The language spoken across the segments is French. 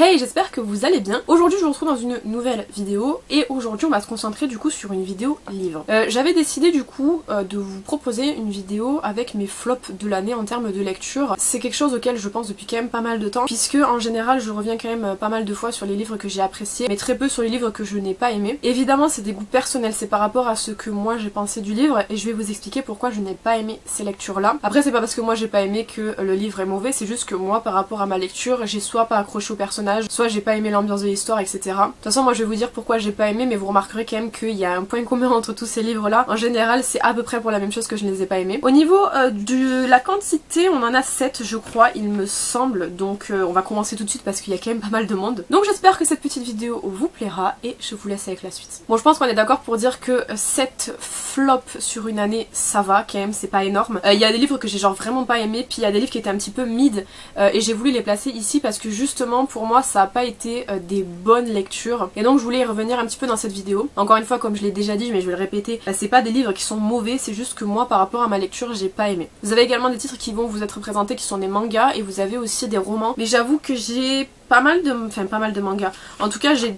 Hey, j'espère que vous allez bien. Aujourd'hui je vous retrouve dans une nouvelle vidéo et aujourd'hui on va se concentrer du coup sur une vidéo livre. J'avais décidé du coup de vous proposer une vidéo avec mes flops de l'année en termes de lecture. C'est quelque chose auquel je pense depuis quand même pas mal de temps puisque en général je reviens quand même pas mal de fois sur les livres que j'ai appréciés mais très peu sur les livres que je n'ai pas aimés. Évidemment c'est des goûts personnels, c'est par rapport à ce que moi j'ai pensé du livre et je vais vous expliquer pourquoi je n'ai pas aimé ces lectures là. Après c'est pas parce que moi j'ai pas aimé que le livre est mauvais, c'est juste que moi par rapport à ma lecture j'ai soit pas accroché au personnage, soit j'ai pas aimé l'ambiance de l'histoire, etc. De toute façon moi je vais vous dire pourquoi j'ai pas aimé, mais vous remarquerez quand même qu'il y a un point commun entre tous ces livres là. En général c'est à peu près pour la même chose que je ne les ai pas aimés. Au niveau de la quantité, on en a 7 je crois il me semble, donc on va commencer tout de suite parce qu'il y a quand même pas mal de monde. Donc j'espère que cette petite vidéo vous plaira et je vous laisse avec la suite. Bon je pense qu'on est d'accord pour dire que 7 flops sur une année ça va quand même, c'est pas énorme. Il y a des livres que j'ai genre vraiment pas aimé, puis il y a des livres qui étaient un petit peu mid et j'ai voulu les placer ici parce que justement pour moi ça a pas été des bonnes lectures et donc je voulais y revenir un petit peu dans cette vidéo. Encore une fois comme je l'ai déjà dit mais je vais le répéter, c'est pas des livres qui sont mauvais, c'est juste que moi par rapport à ma lecture j'ai pas aimé. Vous avez également des titres qui vont vous être présentés qui sont des mangas et vous avez aussi des romans, mais j'avoue que j'ai pas mal de mangas. En tout cas j'ai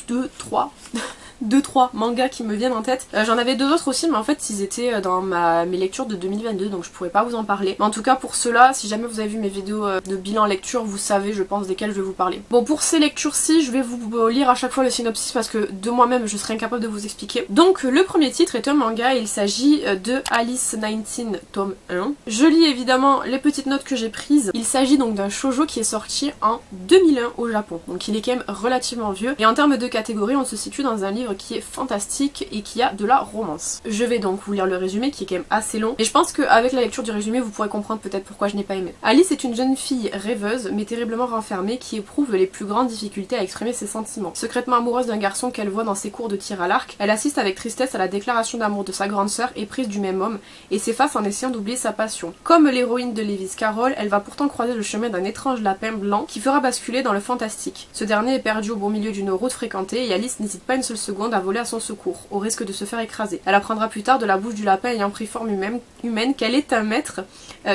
2-3 mangas qui me viennent en tête. J'en avais 2 autres aussi mais en fait ils étaient dans mes lectures de 2022 donc je pourrais pas vous en parler. Mais en tout cas pour ceux-là, si jamais vous avez vu mes vidéos de bilan lecture, vous savez je pense desquelles je vais vous parler. Bon pour ces lectures-ci je vais vous lire à chaque fois le synopsis parce que de moi-même je serais incapable de vous expliquer. Donc le premier titre est un manga et il s'agit de Alice 19 tome 1. Je lis évidemment les petites notes que j'ai prises. Il s'agit donc d'un shoujo qui est sorti en 2001 au Japon. Donc il est quand même relativement vieux et en termes de catégorie on se situe dans un livre qui est fantastique et qui a de la romance. Je vais donc vous lire le résumé qui est quand même assez long et je pense qu'avec la lecture du résumé vous pourrez comprendre peut-être pourquoi je n'ai pas aimé. Alice est une jeune fille rêveuse mais terriblement renfermée qui éprouve les plus grandes difficultés à exprimer ses sentiments. Secrètement amoureuse d'un garçon qu'elle voit dans ses cours de tir à l'arc, elle assiste avec tristesse à la déclaration d'amour de sa grande sœur éprise du même homme et s'efface en essayant d'oublier sa passion. Comme l'héroïne de Lewis Carroll, elle va pourtant croiser le chemin d'un étrange lapin blanc qui fera basculer dans le fantastique. Ce dernier est perdu au beau milieu d'une route fréquentée et Alice n'hésite pas une seule seconde à voler à son secours, au risque de se faire écraser. Elle apprendra plus tard de la bouche du lapin ayant pris forme humaine qu'elle est un maître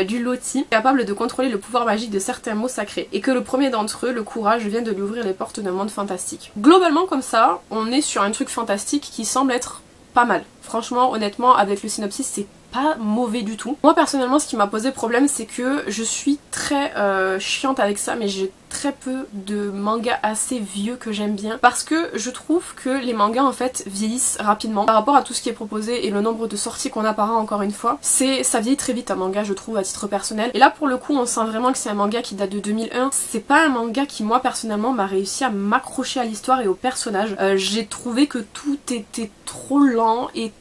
du loti, capable de contrôler le pouvoir magique de certains mots sacrés, et que le premier d'entre eux, le courage, vient de lui ouvrir les portes d'un monde fantastique. Globalement comme ça, on est sur un truc fantastique qui semble être pas mal. Franchement, honnêtement, avec le synopsis, c'est pas mauvais du tout. Moi personnellement ce qui m'a posé problème c'est que je suis très chiante avec ça, mais j'ai très peu de mangas assez vieux que j'aime bien parce que je trouve que les mangas en fait vieillissent rapidement par rapport à tout ce qui est proposé et le nombre de sorties qu'on a par an. Encore une fois ça vieillit très vite un manga je trouve à titre personnel, et là pour le coup on sent vraiment que c'est un manga qui date de 2001. C'est pas un manga qui moi personnellement m'a réussi à m'accrocher à l'histoire et aux personnages. J'ai trouvé que tout était trop lent et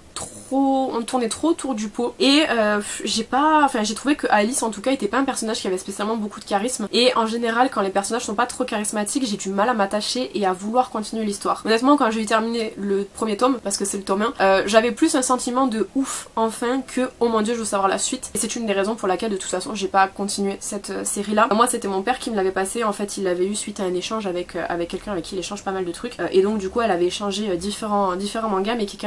on tournait trop autour du pot et j'ai trouvé que Alice en tout cas était pas un personnage qui avait spécialement beaucoup de charisme, et en général quand les personnages sont pas trop charismatiques j'ai du mal à m'attacher et à vouloir continuer l'histoire. Honnêtement quand j'ai eu terminé le premier tome, parce que c'est le tome 1, j'avais plus un sentiment de ouf enfin que oh mon dieu je veux savoir la suite, et c'est une des raisons pour laquelle de toute façon j'ai pas continué cette série là. Moi c'était mon père qui me l'avait passé, en fait il l'avait eu suite à un échange avec quelqu'un avec qui il échange pas mal de trucs, et donc du coup elle avait échangé différents mangas mais qui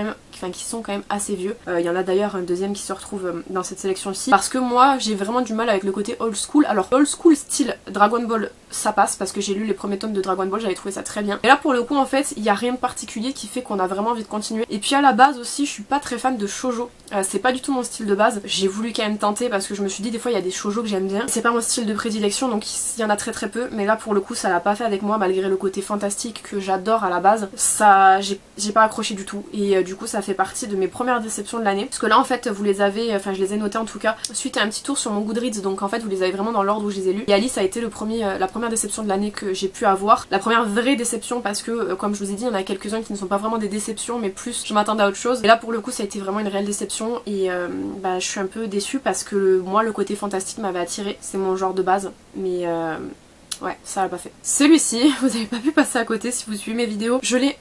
sont quand même assez vieux. Il y en a d'ailleurs un deuxième qui se retrouve dans cette sélection-ci parce que moi j'ai vraiment du mal avec le côté old school. Alors old school style Dragon Ball ça passe parce que j'ai lu les premiers tomes de Dragon Ball, j'avais trouvé ça très bien. Et là pour le coup en fait il y a rien de particulier qui fait qu'on a vraiment envie de continuer. Et puis à la base aussi je suis pas très fan de shoujo, c'est pas du tout mon style de base. J'ai voulu quand même tenter parce que je me suis dit des fois il y a des shoujo que j'aime bien. C'est pas mon style de prédilection donc il y en a très peu, mais là pour le coup ça l'a pas fait avec moi malgré le côté fantastique que j'adore à la base. Ça j'ai pas accroché du tout et du coup ça fait partie de mes premières déceptions de l'année parce que là en fait vous les avez, je les ai notés en tout cas suite à un petit tour sur mon Goodreads, donc en fait vous les avez vraiment dans l'ordre où je les ai lus. Et Alice a été la première déception de l'année que j'ai pu avoir, la première vraie déception parce que comme je vous ai dit il y en a quelques-uns qui ne sont pas vraiment des déceptions mais plus je m'attendais à autre chose, et là pour le coup ça a été vraiment une réelle déception et je suis un peu déçue parce que moi le côté fantastique m'avait attiré, c'est mon genre de base, mais ouais, ça l'a pas fait. Celui-ci, vous avez pas pu passer à côté si vous suivez mes vidéos. Je l'ai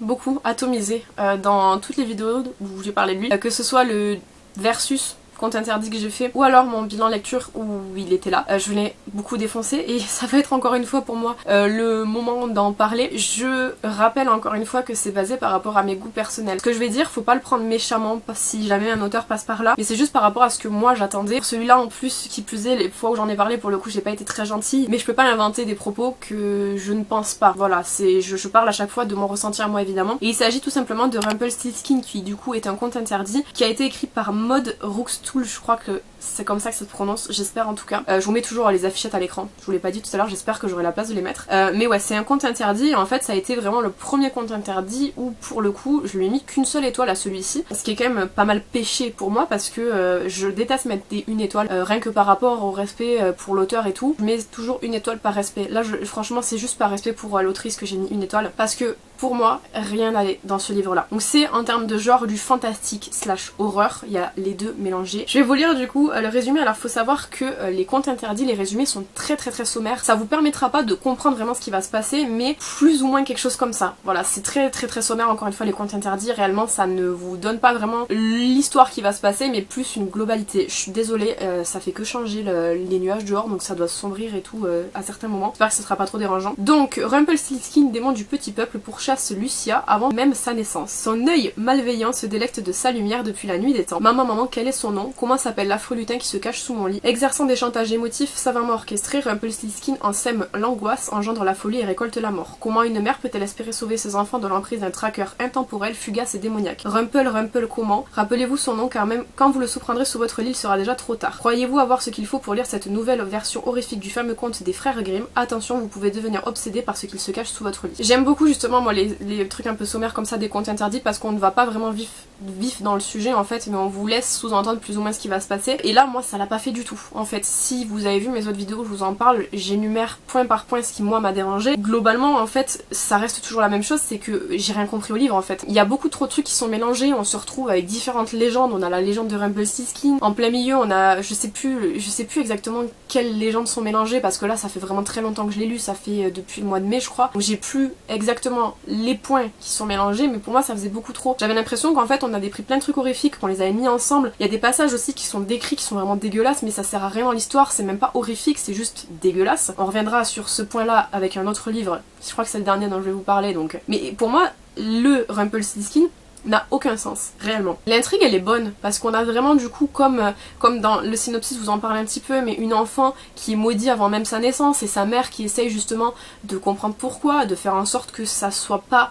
beaucoup atomisé dans toutes les vidéos où j'ai parlé de lui. Que ce soit le versus compte interdit que j'ai fait, ou alors mon bilan lecture où il était là. Je l'ai beaucoup défoncé et ça va être encore une fois pour moi le moment d'en parler. Je rappelle encore une fois que c'est basé par rapport à mes goûts personnels. Ce que je vais dire, faut pas le prendre méchamment si jamais un auteur passe par là, mais c'est juste par rapport à ce que moi j'attendais. Pour celui-là en plus, qui plus est, les fois où j'en ai parlé, pour le coup j'ai pas été très gentille, mais je peux pas inventer des propos que je ne pense pas. Voilà, je parle à chaque fois de mon ressenti à moi évidemment. Et il s'agit tout simplement de Rumpelstiltskin, qui du coup est un conte interdit, qui a été écrit par Maud Rookstool, je crois que c'est comme ça que ça se prononce, j'espère en tout cas. Je vous mets toujours les affichettes à l'écran, je vous l'ai pas dit tout à l'heure, j'espère que j'aurai la place de les mettre. Mais ouais, c'est un conte interdit et en fait ça a été vraiment le premier conte interdit où pour le coup je lui ai mis qu'une seule étoile à celui-ci, ce qui est quand même pas mal péché pour moi parce que je déteste mettre des une étoile, rien que par rapport au respect pour l'auteur et tout. Je mets toujours une étoile par respect. Là franchement c'est juste par respect pour l'autrice que j'ai mis une étoile parce que pour moi, rien n'allait dans ce livre-là. Donc c'est en termes de genre du fantastique slash horreur, il y a les deux mélangés. Je vais vous lire du coup le résumé. Alors faut savoir que les contes interdits, les résumés sont très sommaires. Ça vous permettra pas de comprendre vraiment ce qui va se passer, mais plus ou moins quelque chose comme ça. Voilà, c'est très sommaire encore une fois les contes interdits. Réellement ça ne vous donne pas vraiment l'histoire qui va se passer, mais plus une globalité. Je suis désolée, ça fait que changer les nuages dehors, donc ça doit sombrir et tout à certains moments. J'espère que ce sera pas trop dérangeant. Donc Rumpelstiltskin, démon du petit peuple, pourchasse Lucia avant même sa naissance. Son œil malveillant se délecte de sa lumière depuis la nuit des temps. Maman, quel est son nom? Comment s'appelle l'affreux lutin qui se cache sous mon lit? Exerçant des chantages émotifs savamment orchestrés, Rumpelstiltskin en sème l'angoisse, engendre la folie et récolte la mort. Comment une mère peut-elle espérer sauver ses enfants de l'emprise d'un traqueur intemporel, fugace et démoniaque? Rumpel, comment? Rappelez-vous son nom car même quand vous le surprendrez sous votre lit, il sera déjà trop tard. Croyez-vous avoir ce qu'il faut pour lire cette nouvelle version horrifique du fameux conte des frères Grimm? Attention, vous pouvez devenir obsédé par ce qu'il se cache sous votre lit. J'aime beaucoup justement moi les trucs un peu sommaires comme ça des contes interdits parce qu'on ne va pas vraiment vif dans le sujet en fait, mais on vous laisse sous-entendre plus ou moins ce qui va se passer. Et là moi ça l'a pas fait du tout. En fait, si vous avez vu mes autres vidéos, je vous en parle, j'énumère point par point ce qui moi m'a dérangé. Globalement en fait ça reste toujours la même chose, c'est que j'ai rien compris au livre en fait. Il y a beaucoup trop de trucs qui sont mélangés, on se retrouve avec différentes légendes. On a la légende de Rumpelstiltskin, en plein milieu on a je sais plus exactement quelles légendes sont mélangées parce que là ça fait vraiment très longtemps que je l'ai lu, ça fait depuis le mois de mai je crois, donc j'ai plus exactement les points qui sont mélangés, mais pour moi ça faisait beaucoup trop. J'avais l'impression qu'en fait on avait pris plein de trucs horrifiques, qu'on les avait mis ensemble. Il y a des passages aussi qui sont décrits qui sont vraiment dégueulasses, mais ça sert à rien dans l'histoire, c'est même pas horrifique, c'est juste dégueulasse. On reviendra sur ce point là avec un autre livre, je crois que c'est le dernier dont je vais vous parler donc. Mais pour moi le Rumpelstiltskin n'a aucun sens, réellement. L'intrigue elle est bonne, parce qu'on a vraiment du coup, comme dans le synopsis vous en parlez un petit peu, mais une enfant qui est maudite avant même sa naissance, et sa mère qui essaye justement de comprendre pourquoi, de faire en sorte que ça soit pas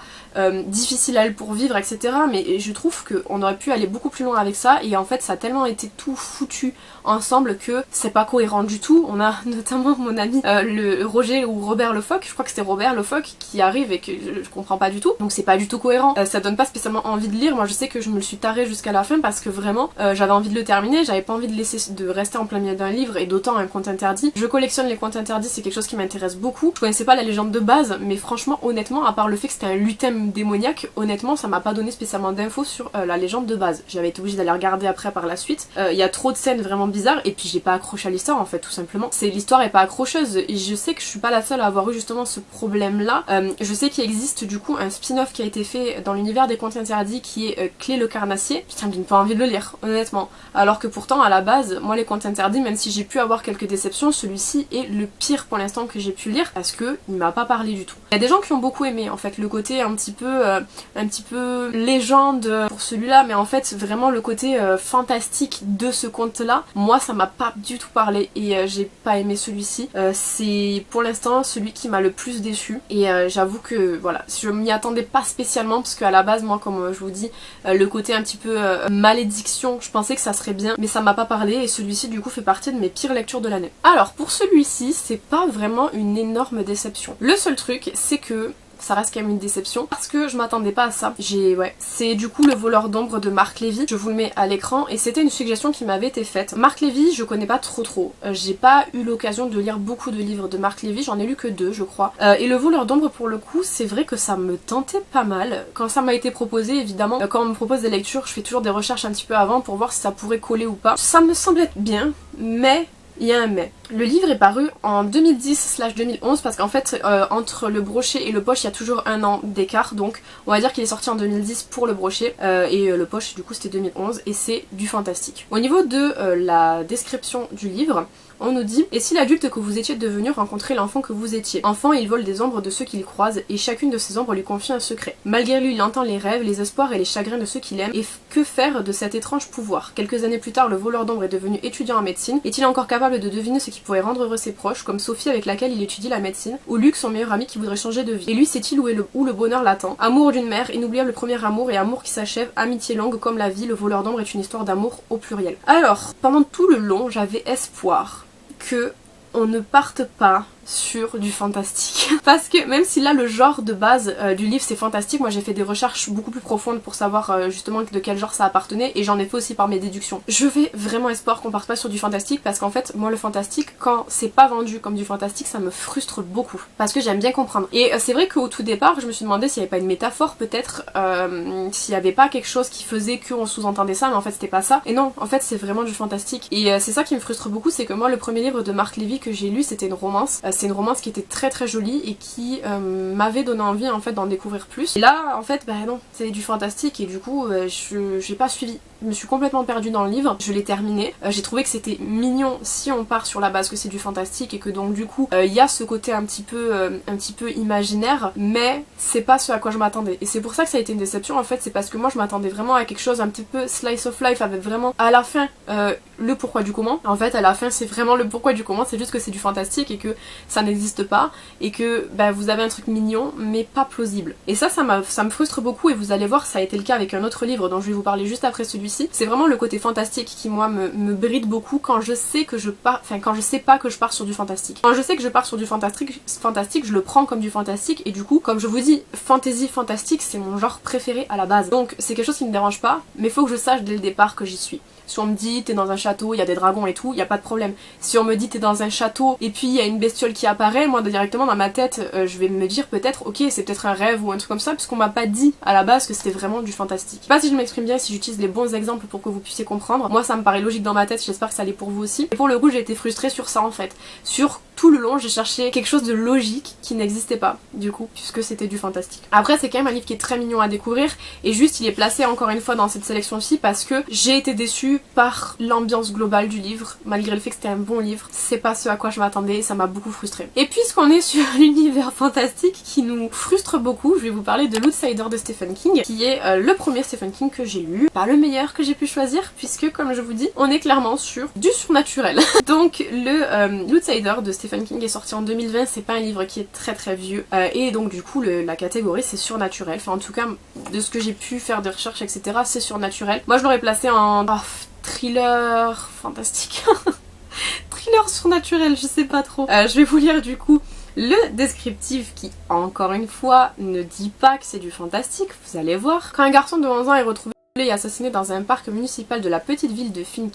difficile à elle pour vivre, etc. Mais je trouve qu'on aurait pu aller beaucoup plus loin avec ça, et en fait ça a tellement été tout foutu ensemble que c'est pas cohérent du tout. On a notamment mon ami le Roger ou Robert Le Phoc, je crois que c'était Robert Le Phoc, qui arrive et que je comprends pas du tout, donc c'est pas du tout cohérent. Ça donne pas spécialement envie de lire. Moi je sais que je me le suis tarée jusqu'à la fin parce que vraiment j'avais envie de le terminer, j'avais pas envie de rester en plein milieu d'un livre, et d'autant un conte interdit. Je collectionne les contes interdits, c'est quelque chose qui m'intéresse beaucoup. Je connaissais pas la légende de base, mais franchement honnêtement, à part le fait que c'était un lutin démoniaque, honnêtement ça m'a pas donné spécialement d'infos sur la légende de base. J'avais été obligée d'aller regarder après par la suite. Il y a trop de scènes vraiment bizarres et puis j'ai pas accroché à l'histoire en fait, tout simplement. L'histoire est pas accrocheuse, et je sais que je suis pas la seule à avoir eu justement ce problème là. Je sais qu'il existe du coup un spin-off qui a été fait dans l'univers des contes interdits qui est Clé le Carnassier. Putain, j'ai pas envie de le lire, honnêtement. Alors que pourtant à la base, moi les contes interdits, même si j'ai pu avoir quelques déceptions, celui-ci est le pire pour l'instant que j'ai pu lire parce que il m'a pas parlé du tout. Il y a des gens qui ont beaucoup aimé en fait le côté un petit peu légende pour celui-là, mais en fait vraiment le côté fantastique de ce conte-là, moi ça m'a pas du tout parlé et j'ai pas aimé celui-ci. C'est pour l'instant celui qui m'a le plus déçu, et j'avoue que voilà, je m'y attendais pas spécialement parce qu'à la base moi comme je vous dis, le côté un petit peu malédiction, je pensais que ça serait bien, mais ça m'a pas parlé, et celui-ci du coup fait partie de mes pires lectures de l'année. Alors pour celui-ci, c'est pas vraiment une énorme déception. Le seul truc, c'est que ça reste quand même une déception parce que je m'attendais pas à ça. C'est du coup Le Voleur d'ombre de Marc Lévy, je vous le mets à l'écran, et c'était une suggestion qui m'avait été faite. Marc Lévy, je connais pas trop. J'ai pas eu l'occasion de lire beaucoup de livres de Marc Lévy, j'en ai lu que 2 je crois. Et Le Voleur d'ombre pour le coup, c'est vrai que ça me tentait pas mal. Quand ça m'a été proposé, évidemment, quand on me propose des lectures, je fais toujours des recherches un petit peu avant pour voir si ça pourrait coller ou pas. Ça me semblait être bien, mais il y a un mais. Le livre est paru en 2010/2011 parce qu'en fait entre le brochet et le poche il y a toujours un an d'écart, donc on va dire qu'il est sorti en 2010 pour le brochet et le poche du coup c'était 2011 et c'est du fantastique. Au niveau de la description du livre, on nous dit: et si l'adulte que vous étiez devenu rencontrait l'enfant que vous étiez? Enfant, il vole des ombres de ceux qu'il croise, et chacune de ces ombres lui confie un secret. Malgré lui, il entend les rêves, les espoirs et les chagrins de ceux qu'il aime, et que faire de cet étrange pouvoir? Quelques années plus tard, le voleur d'ombres est devenu étudiant en médecine. Est-il encore capable de deviner ce qui pourrait rendre heureux ses proches, comme Sophie avec laquelle il étudie la médecine, ou Luc, son meilleur ami qui voudrait changer de vie? Et lui, sait-il où le bonheur l'attend? Amour d'une mère, inoubliable premier amour et amour qui s'achève, amitié longue comme la vie, le voleur d'ombre est une histoire d'amour au pluriel. Alors, pendant tout le long, j'avais espoir que on ne parte pas sur du fantastique. Parce que même si là le genre de base du livre c'est fantastique, moi j'ai fait des recherches beaucoup plus profondes pour savoir justement de quel genre ça appartenait et j'en ai fait aussi par mes déductions. Je fais vraiment espoir qu'on parte pas sur du fantastique parce qu'en fait moi le fantastique quand c'est pas vendu comme du fantastique ça me frustre beaucoup parce que j'aime bien comprendre. Et c'est vrai qu'au tout départ je me suis demandé s'il n'y avait pas une métaphore peut-être, s'il n'y avait pas quelque chose qui faisait qu'on sous-entendait ça mais en fait c'était pas ça. Et non, en fait c'est vraiment du fantastique. Et c'est ça qui me frustre beaucoup, c'est que moi le premier livre de Marc Lévy que j'ai lu c'était une romance. C'est une romance qui était très très jolie et qui m'avait donné envie en fait d'en découvrir plus. Et là en fait bah non, c'est du fantastique et du coup j'ai pas suivi. Je me suis complètement perdue dans le livre, je l'ai terminé. J'ai trouvé que c'était mignon si on part sur la base que c'est du fantastique et que donc du coup il y a ce côté un petit peu imaginaire, mais c'est pas ce à quoi je m'attendais. Et c'est pour ça que ça a été une déception en fait, c'est parce que moi je m'attendais vraiment à quelque chose un petit peu slice of life avec vraiment à la fin le pourquoi du comment. En fait à la fin c'est vraiment le pourquoi du comment, c'est juste que c'est du fantastique et que ça n'existe pas et que bah, vous avez un truc mignon mais pas plausible. Et ça me frustre beaucoup et vous allez voir ça a été le cas avec un autre livre dont je vais vous parler juste après celui-ci. C'est vraiment le côté fantastique qui moi me bride beaucoup quand je sais que quand je sais pas que je pars sur du fantastique. Quand je sais que je pars sur du fantastique, je le prends comme du fantastique et du coup comme je vous dis fantasy fantastique c'est mon genre préféré à la base. Donc c'est quelque chose qui me dérange pas mais faut que je sache dès le départ que j'y suis. Si on me dit t'es dans un château, il y a des dragons et tout, il y a pas de problème. Si on me dit t'es dans un château et puis il y a une bestiole qui apparaît, moi directement dans ma tête je vais me dire peut-être ok c'est peut-être un rêve ou un truc comme ça puisqu'on m'a pas dit à la base que c'était vraiment du fantastique. Je sais pas si je m'exprime bien, si j'utilise les bons exemples pour que vous puissiez comprendre. Moi ça me paraît logique dans ma tête, j'espère que ça l'est pour vous aussi. Et pour le coup j'ai été frustrée sur ça en fait. Sur tout le long j'ai cherché quelque chose de logique qui n'existait pas du coup puisque c'était du fantastique. Après c'est quand même un livre qui est très mignon à découvrir et juste il est placé encore une fois dans cette sélection-ci parce que j'ai été déçue par l'ambiance globale du livre, malgré le fait que c'était un bon livre, c'est pas ce à quoi je m'attendais, ça m'a beaucoup frustrée. Et puisqu'on est sur l'univers fantastique qui nous frustre beaucoup, je vais vous parler de l'Outsider de Stephen King, qui est le premier Stephen King que j'ai lu, pas le meilleur que j'ai pu choisir, puisque comme je vous dis, on est clairement sur du surnaturel. Donc l'Outsider de Stephen King est sorti en 2020, c'est pas un livre qui est très très vieux, et donc du coup la catégorie c'est surnaturel, enfin en tout cas de ce que j'ai pu faire des recherches etc c'est surnaturel. Moi je l'aurais placé en thriller fantastique. Thriller surnaturel, je sais pas trop. Je vais vous lire du coup le descriptif qui, encore une fois, ne dit pas que c'est du fantastique, vous allez voir. Quand un garçon de 11 ans est retrouvé et assassiné dans un parc municipal de la petite ville de Finn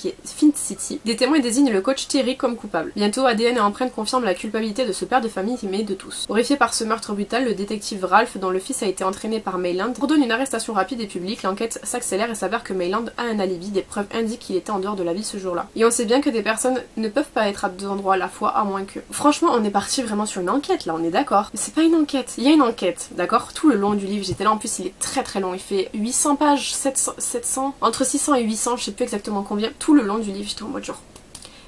City, des témoins désignent le coach Terry comme coupable. Bientôt, ADN et empreintes confirment la culpabilité de ce père de famille aimé de tous. Horrifié par ce meurtre brutal, le détective Ralph, dont le fils a été entraîné par Mayland, ordonne une arrestation rapide et publique. L'enquête s'accélère et s'avère que Mayland a un alibi. Des preuves indiquent qu'il était en dehors de la ville ce jour-là. Et on sait bien que des personnes ne peuvent pas être à deux endroits à la fois, à moins que... Franchement, on est parti vraiment sur une enquête là, on est d'accord. Mais c'est pas une enquête, il y a une enquête, d'accord? Tout le long du livre, j'étais là, en plus il est très très long, il fait 800 pages, 700, entre 600 et 800, je sais plus exactement combien. Tout le long du livre, j'étais en mode genre...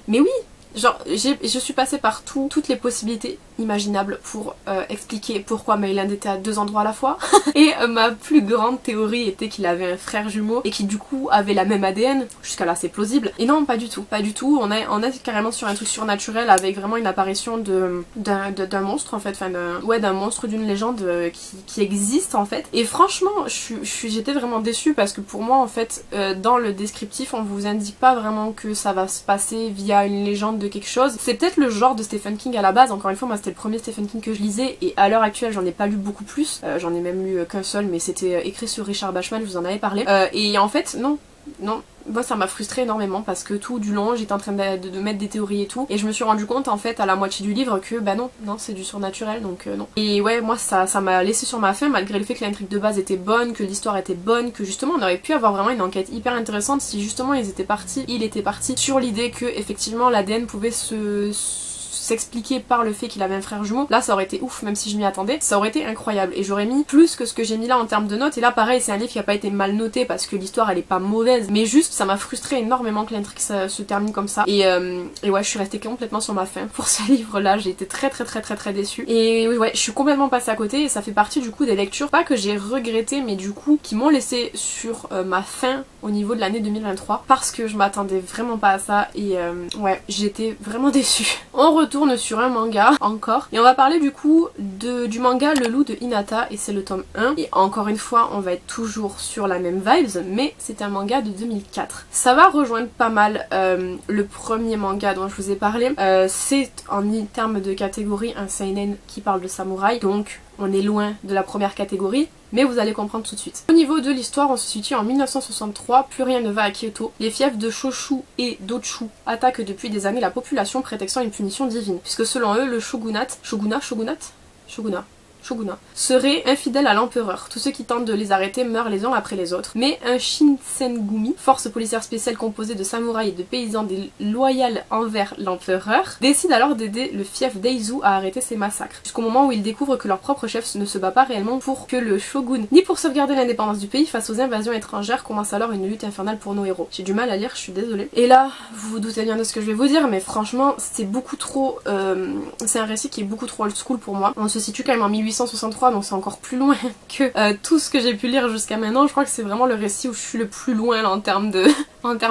Mais oui! Genre, je suis passée par toutes les possibilités imaginables pour expliquer pourquoi Mayland était à deux endroits à la fois. Et ma plus grande théorie était qu'il avait un frère jumeau et qui du coup avait la même ADN. Jusqu'à là c'est plausible. Et non, pas du tout. Pas du tout. On est carrément sur un truc surnaturel avec vraiment une apparition d'un monstre en fait. Enfin d'un monstre, d'une légende qui existe en fait. Et franchement, j'étais vraiment déçue parce que pour moi en fait, dans le descriptif, on vous indique pas vraiment que ça va se passer via une légende de quelque chose. C'est peut-être le genre de Stephen King à la base. Encore une fois, moi c'était le premier Stephen King que je lisais et à l'heure actuelle j'en ai pas lu beaucoup plus. J'en ai même lu qu'un seul mais c'était écrit sur Richard Bachman, je vous en avais parlé. Et en fait non, moi ça m'a frustrée énormément parce que tout du long j'étais en train de mettre des théories et tout, et je me suis rendu compte en fait à la moitié du livre que bah non c'est du surnaturel, donc non. Et ouais, moi ça m'a laissé sur ma faim, malgré le fait que l'intrigue de base était bonne, que l'histoire était bonne, que justement on aurait pu avoir vraiment une enquête hyper intéressante si justement il était parti sur l'idée que effectivement l'ADN pouvait s'expliquer par le fait qu'il avait un frère jumeau. Là ça aurait été ouf, même si je m'y attendais, ça aurait été incroyable, et j'aurais mis plus que ce que j'ai mis là en termes de notes. Et là pareil, c'est un livre qui a pas été mal noté parce que l'histoire elle est pas mauvaise, mais juste ça m'a frustré énormément que l'intrigue se termine comme ça, et ouais, je suis restée complètement sur ma faim pour ce livre là, j'ai été très déçue, et ouais, je suis complètement passée à côté, et ça fait partie du coup des lectures, pas que j'ai regretté, mais du coup qui m'ont laissé sur ma faim au niveau de l'année 2023, parce que je m'attendais vraiment pas à ça, et ouais, j'étais vraiment déçue. On retourne sur un manga encore, et on va parler du coup du manga Le Loup de Hinata, et c'est le tome 1, et encore une fois on va être toujours sur la même vibes, mais c'est un manga de 2004. Ça va rejoindre pas mal le premier manga dont je vous ai parlé, c'est en termes de catégorie un seinen qui parle de samouraï, donc on est loin de la première catégorie, mais vous allez comprendre tout de suite. Au niveau de l'histoire, on se situe en 1963, plus rien ne va à Kyoto. Les fiefs de Shoshu et d'Ochu attaquent depuis des années la population, prétextant une punition divine, puisque selon eux, le shogunat serait infidèle à l'empereur. Tous ceux qui tentent de les arrêter meurent les uns après les autres. Mais un Shinsengumi, force policière spéciale composée de samouraïs et de paysans loyaux envers l'empereur, décide alors d'aider le fief d'Eizu à arrêter ces massacres. Jusqu'au moment où ils découvrent que leur propre chef ne se bat pas réellement pour que le shogun, ni pour sauvegarder l'indépendance du pays face aux invasions étrangères. Commence alors une lutte infernale pour nos héros. J'ai du mal à lire, je suis désolée. Et là, vous vous doutez bien de ce que je vais vous dire, mais franchement, c'est beaucoup trop... c'est un récit qui est beaucoup trop old school pour moi. On se situe quand même en 1863, donc c'est encore plus loin que tout ce que j'ai pu lire jusqu'à maintenant. Je crois que c'est vraiment le récit où je suis le plus loin là, en termes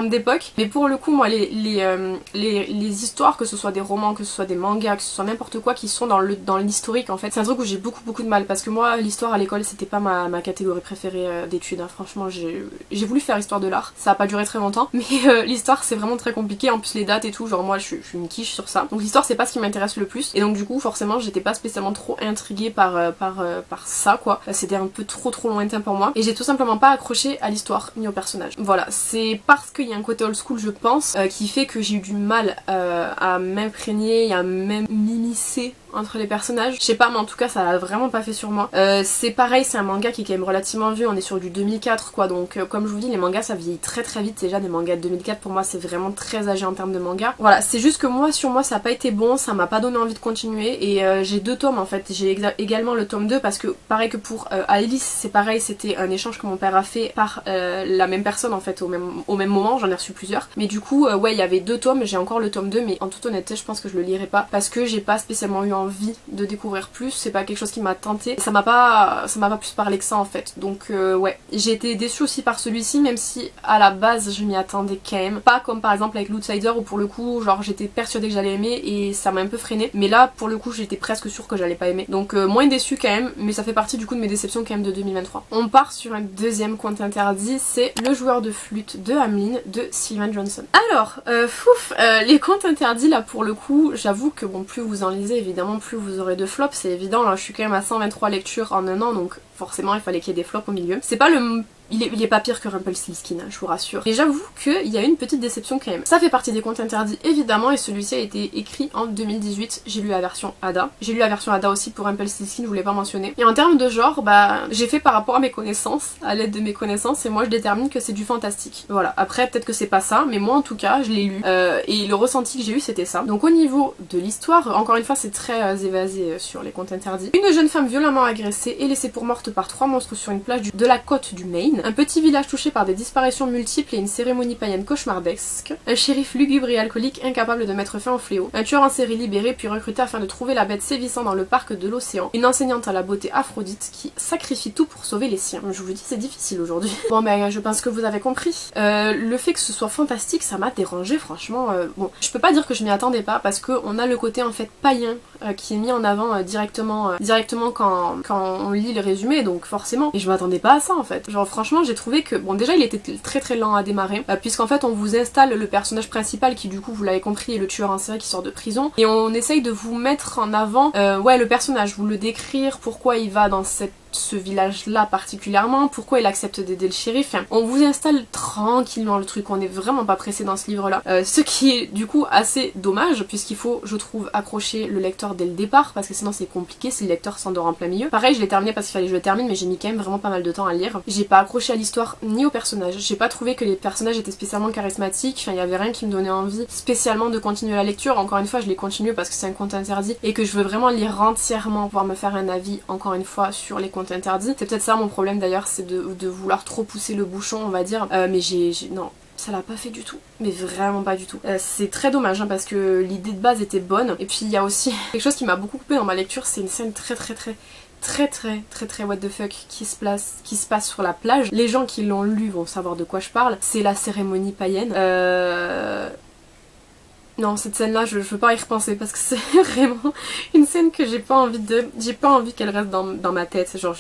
d'époque. Mais pour le coup, moi, les histoires, que ce soit des romans, que ce soit des mangas, que ce soit n'importe quoi, qui sont dans l'historique, en fait, c'est un truc où j'ai beaucoup de mal, parce que moi, l'histoire à l'école, c'était pas ma catégorie préférée d'études, hein. Franchement, j'ai voulu faire histoire de l'art, ça a pas duré très longtemps, mais l'histoire, c'est vraiment très compliqué. En plus, les dates et tout, genre moi, je suis une quiche sur ça. Donc l'histoire, c'est pas ce qui m'intéresse le plus, et donc du coup, forcément, j'étais pas spécialement trop intriguée par ça, quoi. C'était un peu trop lointain pour moi, et j'ai tout simplement pas accroché à l'histoire ni au personnage. Voilà, c'est parce qu'il y a un côté old school, je pense, qui fait que j'ai eu du mal à m'imprégner et à même m'immiscer entre les personnages. Je sais pas, mais en tout cas ça l'a vraiment pas fait sur moi. C'est pareil, c'est un manga qui est quand même relativement vieux, on est sur du 2004 quoi, donc comme je vous dis, les mangas ça vieillit très vite. Déjà des mangas de 2004 pour moi c'est vraiment très âgé en termes de manga. Voilà, c'est juste que moi sur moi ça a pas été bon, ça m'a pas donné envie de continuer, et j'ai 2 tomes en fait. J'ai également le tome 2 parce que pareil que pour Alice, c'est pareil, c'était un échange que mon père a fait par la même personne en fait au même moment, j'en ai reçu plusieurs. Mais du coup ouais, il y avait 2 tomes, j'ai encore le tome 2, mais en toute honnêteté je pense que je le lirai pas parce que j'ai pas spécialement eu envie de découvrir plus, c'est pas quelque chose qui m'a tenté, ça m'a pas plus parlé que ça en fait. Donc ouais, j'ai été déçue aussi par celui-ci, même si à la base je m'y attendais quand même, pas comme par exemple avec l'Outsider où pour le coup genre j'étais persuadée que j'allais aimer et ça m'a un peu freiné, mais là pour le coup j'étais presque sûre que j'allais pas aimer, donc moins déçue quand même, mais ça fait partie du coup de mes déceptions quand même de 2023. On part sur un deuxième conte interdit, c'est Le joueur de flûte de Hamelin de Sylvain Johnson. Alors les contes interdits là pour le coup, j'avoue que bon, plus vous en lisez évidemment plus vous aurez de flops, c'est évident, là je suis quand même à 123 lectures en un an, donc forcément il fallait qu'il y ait des flops au milieu. C'est pas le... Il est pas pire que Rumpelstiltskin, hein, je vous rassure. Et j'avoue qu'il y a une petite déception quand même. Ça fait partie des contes interdits évidemment, et celui-ci a été écrit en 2018. J'ai lu la version Ada. J'ai lu la version Ada aussi pour Rumpelstiltskin, je voulais pas mentionner. Et en termes de genre, bah j'ai fait par rapport à mes connaissances, à l'aide de mes connaissances, et moi je détermine que c'est du fantastique. Voilà, après peut-être que c'est pas ça, mais moi en tout cas je l'ai lu, et le ressenti que j'ai eu c'était ça. Donc au niveau de l'histoire, encore une fois c'est très évasé sur les contes interdits. Une jeune femme violemment agressée est laissée pour morte par 3 monstres sur une plage de la côte du Maine. Un petit village touché par des disparitions multiples et une cérémonie païenne cauchemardesque. Un shérif lugubre et alcoolique incapable de mettre fin au fléau. Un tueur en série libéré puis recruté afin de trouver la bête sévissant dans le parc de l'océan. Une enseignante à la beauté Aphrodite qui sacrifie tout pour sauver les siens. Je vous dis c'est difficile aujourd'hui. Bon ben je pense que vous avez compris. Le fait que ce soit fantastique ça m'a dérangé franchement. Bon, je peux pas dire que je m'y attendais pas parce qu'on a le côté en fait païen qui est mis en avant directement quand on lit le résumé, donc forcément. Et je m'attendais pas à ça en fait. Genre franchement j'ai trouvé que, bon déjà il était très lent à démarrer, puisqu'en fait on vous installe le personnage principal qui du coup vous l'avez compris est le tueur en série qui sort de prison, et on essaye de vous mettre en avant ouais le personnage, vous le décrire, pourquoi il va dans cette ce village-là particulièrement, pourquoi il accepte d'aider le shérif. Enfin, on vous installe tranquillement le truc, on n'est vraiment pas pressé dans ce livre-là. Ce qui est du coup assez dommage, puisqu'il faut, je trouve, accrocher le lecteur dès le départ, parce que sinon c'est compliqué si le lecteur s'endort en plein milieu. Pareil, je l'ai terminé parce qu'il fallait que je le termine, mais j'ai mis quand même vraiment pas mal de temps à lire. J'ai pas accroché à l'histoire ni aux personnages, j'ai pas trouvé que les personnages étaient spécialement charismatiques, enfin il y avait rien qui me donnait envie spécialement de continuer la lecture. Encore une fois, je l'ai continué parce que c'est un conte interdit et que je veux vraiment lire entièrement, pouvoir me faire un avis encore une fois sur les contes interdits. C'est peut-être ça mon problème d'ailleurs, c'est de vouloir trop pousser le bouchon, on va dire, mais non, ça l'a pas fait du tout, mais vraiment pas du tout. C'est très dommage hein, parce que l'idée de base était bonne, et puis il y a aussi quelque chose qui m'a beaucoup coupé dans ma lecture, c'est une scène très what the fuck qui se passe sur la plage. Les gens qui l'ont lu vont savoir de quoi je parle. C'est la cérémonie païenne. Non, cette scène-là, je veux pas y repenser parce que c'est vraiment une scène que j'ai pas envie qu'elle reste dans ma tête. Genre,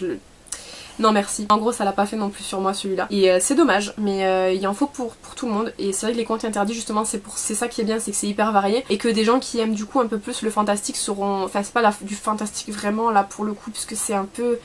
non merci. En gros ça l'a pas fait non plus sur moi celui-là. Et c'est dommage, mais il en faut pour tout le monde. Et c'est vrai que les contes interdits justement c'est ça qui est bien, c'est que c'est hyper varié. Et que des gens qui aiment du coup un peu plus le fantastique seront... Enfin c'est pas du fantastique vraiment là pour le coup, puisque c'est un peu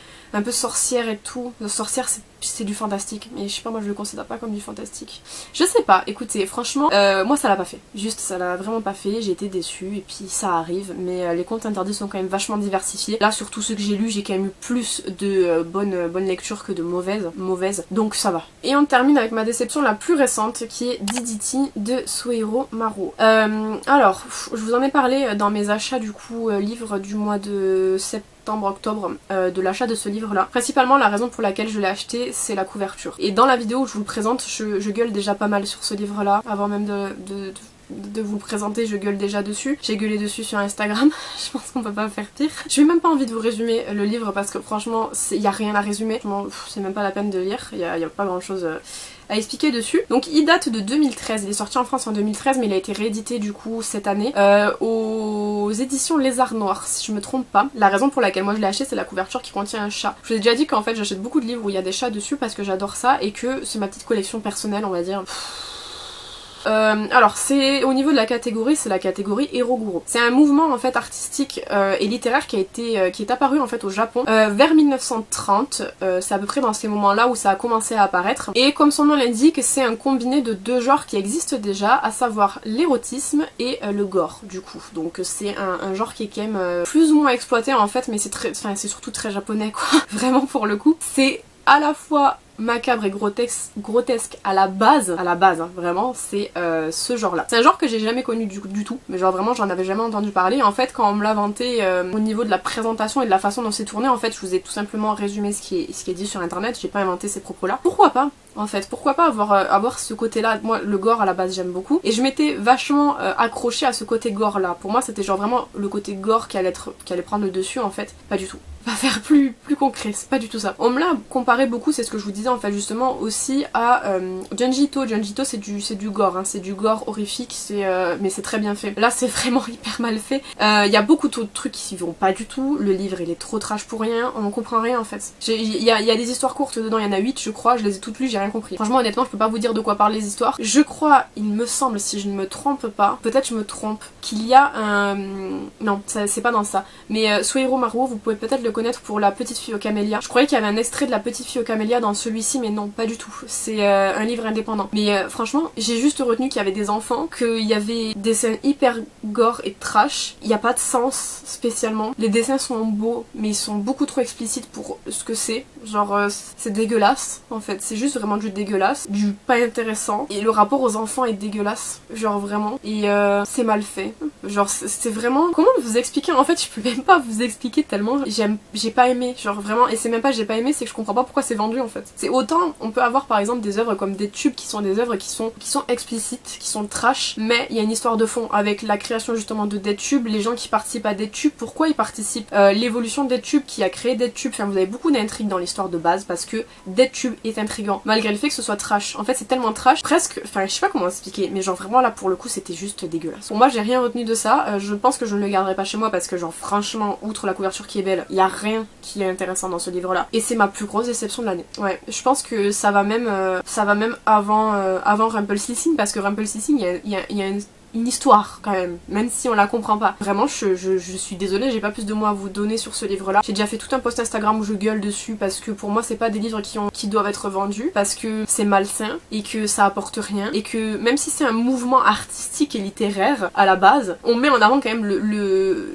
sorcière et tout. Sorcière c'est du fantastique, mais je sais pas, moi je le considère pas comme du fantastique. Je sais pas, écoutez, franchement, moi ça l'a pas fait. Juste ça l'a vraiment pas fait, j'ai été déçue et puis ça arrive, mais les contes interdits sont quand même vachement diversifiés. Là sur tous ceux que j'ai lus, j'ai quand même eu plus de bonnes lectures que de mauvaises, donc ça va. Et on termine avec ma déception la plus récente qui est Diditi de Souhairo Maruo. Alors, je vous en ai parlé dans mes achats du coup, livres du mois de septembre-octobre de l'achat de ce livre là. Principalement la raison pour laquelle je l'ai acheté c'est la couverture. Et dans la vidéo où je vous le présente je gueule déjà pas mal sur ce livre là. Avant même de vous le présenter, je gueule déjà dessus. J'ai gueulé dessus sur Instagram, je pense qu'on peut pas faire pire. Je n'ai même pas envie de vous résumer le livre parce que franchement il y a rien à résumer. C'est même pas la peine de lire, il y a pas grand chose à expliquer dessus. Donc il date de 2013, il est sorti en France en 2013 mais il a été réédité du coup cette année aux éditions Lézard Noir si je me trompe pas. La raison pour laquelle moi je l'ai acheté c'est la couverture qui contient un chat. Je vous ai déjà dit qu'en fait j'achète beaucoup de livres où il y a des chats dessus parce que j'adore ça et que c'est ma petite collection personnelle on va dire. Alors c'est au niveau de la catégorie, c'est la catégorie Eroguro. C'est un mouvement en fait artistique et littéraire qui est apparu en fait au Japon vers 1930. C'est à peu près dans ces moments-là où ça a commencé à apparaître. Et comme son nom l'indique, c'est un combiné de deux genres qui existent déjà, à savoir l'érotisme et le gore du coup. Donc c'est un genre qui est quand même plus ou moins exploité en fait, mais c'est surtout très japonais quoi. Vraiment pour le coup, c'est à la fois macabre et grotesque à la base hein, vraiment c'est ce genre là. C'est un genre que j'ai jamais connu du tout, mais genre vraiment j'en avais jamais entendu parler. En fait quand on me l'a vanté au niveau de la présentation et de la façon dont c'est tourné, en fait je vous ai tout simplement résumé ce qui est dit sur internet, j'ai pas inventé ces propos là. Pourquoi pas en fait, pourquoi pas avoir ce côté là. Moi le gore à la base j'aime beaucoup et je m'étais vachement accrochée à ce côté gore là. Pour moi c'était genre vraiment le côté gore qui allait prendre le dessus en fait, pas du tout. Va faire plus concret, c'est pas du tout ça. On me l'a comparé beaucoup, c'est ce que je vous disais en fait justement aussi à Junji Ito. Junji Ito c'est du gore, hein, c'est du gore horrifique, mais c'est très bien fait. Là c'est vraiment hyper mal fait. Il y a beaucoup de trucs qui vont pas du tout, le livre il est trop trash pour rien, on comprend rien en fait. Il y a des histoires courtes dedans, il y en a 8 je crois, je les ai toutes lues, j'ai rien compris. Franchement honnêtement je peux pas vous dire de quoi parlent les histoires. Je crois, il me semble, si je ne me trompe pas, peut-être je me trompe, qu'il y a un... Non, c'est pas dans ça, mais Souhairo Maruo, vous pouvez peut-être le connaître pour La Petite Fille aux Camélias. Je croyais qu'il y avait un extrait de La Petite Fille aux Camélias dans celui-ci, mais non, pas du tout. C'est un livre indépendant. Mais franchement, j'ai juste retenu qu'il y avait des enfants, qu'il y avait des scènes hyper gore et trash. Il n'y a pas de sens spécialement. Les dessins sont beaux, mais ils sont beaucoup trop explicites pour ce que c'est. Genre, c'est dégueulasse, en fait. C'est juste vraiment du dégueulasse, du pas intéressant. Et le rapport aux enfants est dégueulasse, genre vraiment. Et c'est mal fait. Genre, c'est vraiment... Comment vous expliquer? En fait, je peux même pas vous expliquer tellement j'ai pas aimé, genre vraiment, et c'est même pas j'ai pas aimé, c'est que je comprends pas pourquoi c'est vendu en fait. C'est autant, on peut avoir par exemple des œuvres comme Dead Tube qui sont des œuvres qui sont explicites, qui sont trash, mais il y a une histoire de fond avec la création justement de Dead Tube, les gens qui participent à Dead Tube, pourquoi ils participent, l'évolution de Dead Tube, qui a créé Dead Tube, enfin vous avez beaucoup d'intrigues dans l'histoire de base parce que Dead Tube est intriguant, malgré le fait que ce soit trash. En fait c'est tellement trash, presque, enfin je sais pas comment expliquer, mais genre vraiment là pour le coup c'était juste dégueulasse. Pour moi j'ai rien retenu de ça, je pense que je ne le garderai pas chez moi parce que genre franchement, outre la couverture qui est belle, il y a rien qui est intéressant dans ce livre là et c'est ma plus grosse déception de l'année. Ouais, je pense que ça va même avant Rumpelstiltskin, parce que Rumpelstiltskin il y a une histoire quand même si on la comprend pas. Vraiment, je suis désolée, j'ai pas plus de mots à vous donner sur ce livre-là. J'ai déjà fait tout un post Instagram où je gueule dessus parce que pour moi c'est pas des livres qui doivent être vendus, parce que c'est malsain et que ça apporte rien, et que même si c'est un mouvement artistique et littéraire à la base, on met en avant quand même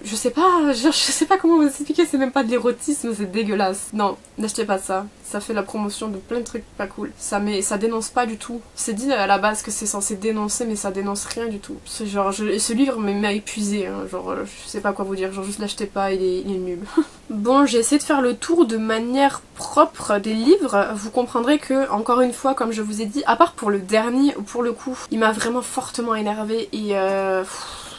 je sais pas comment vous expliquer, c'est même pas de l'érotisme, c'est dégueulasse. Non, n'achetez pas ça. Ça fait la promotion de plein de trucs pas cool. Ça dénonce pas du tout. C'est dit à la base que c'est censé dénoncer, mais ça dénonce rien du tout. C'est genre, ce livre m'a épuisé, hein. Genre, je sais pas quoi vous dire, genre juste l'achetez pas, il est nul. Bon, j'ai essayé de faire le tour de manière propre des livres. Vous comprendrez que, encore une fois, comme je vous ai dit, à part pour le dernier, pour le coup, il m'a vraiment fortement énervé et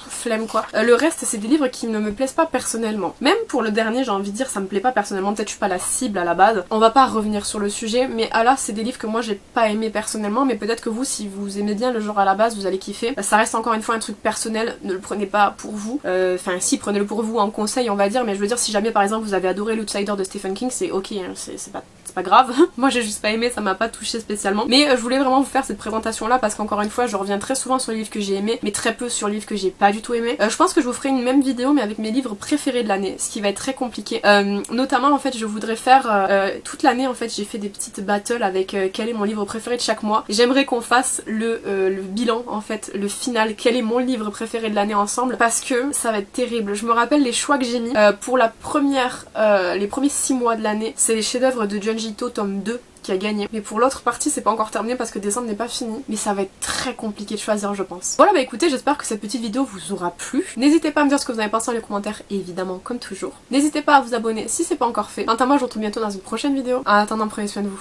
flemme quoi. Le reste c'est des livres qui ne me plaisent pas personnellement. Même pour le dernier j'ai envie de dire ça me plaît pas personnellement, peut-être je suis pas la cible à la base. On va pas revenir sur le sujet, mais là c'est des livres que moi j'ai pas aimé personnellement, mais peut-être que vous si vous aimez bien le genre à la base vous allez kiffer. Ça reste encore une fois un truc personnel, ne le prenez pas pour vous. Enfin si, prenez-le pour vous en conseil on va dire, mais je veux dire si jamais par exemple vous avez adoré l'Outsider de Stephen King, c'est ok, hein, c'est pas grave. Moi j'ai juste pas aimé, ça m'a pas touché spécialement. Mais je voulais vraiment vous faire cette présentation là parce qu'encore une fois je reviens très souvent sur les livres que j'ai aimés, mais très peu sur les livres que j'ai pas du tout aimé. Je pense que je vous ferai une même vidéo mais avec mes livres préférés de l'année, ce qui va être très compliqué. Notamment en fait je voudrais faire toute l'année en fait j'ai fait des petites battles avec quel est mon livre préféré de chaque mois. J'aimerais qu'on fasse le bilan en fait, le final, quel est mon livre préféré de l'année ensemble, parce que ça va être terrible. Je me rappelle les choix que j'ai mis pour la première, les premiers 6 mois de l'année, c'est les chefs-d'œuvre de Junji Ito tome 2 qui a gagné. Mais pour l'autre partie c'est pas encore terminé parce que décembre n'est pas fini, mais ça va être très compliqué de choisir je pense. Voilà bah écoutez, j'espère que cette petite vidéo vous aura plu. N'hésitez pas à me dire ce que vous avez pensé dans les commentaires, évidemment comme toujours. N'hésitez pas à vous abonner si c'est pas encore fait. Quant à moi je vous retrouve bientôt dans une prochaine vidéo. En attendant, prenez soin de vous.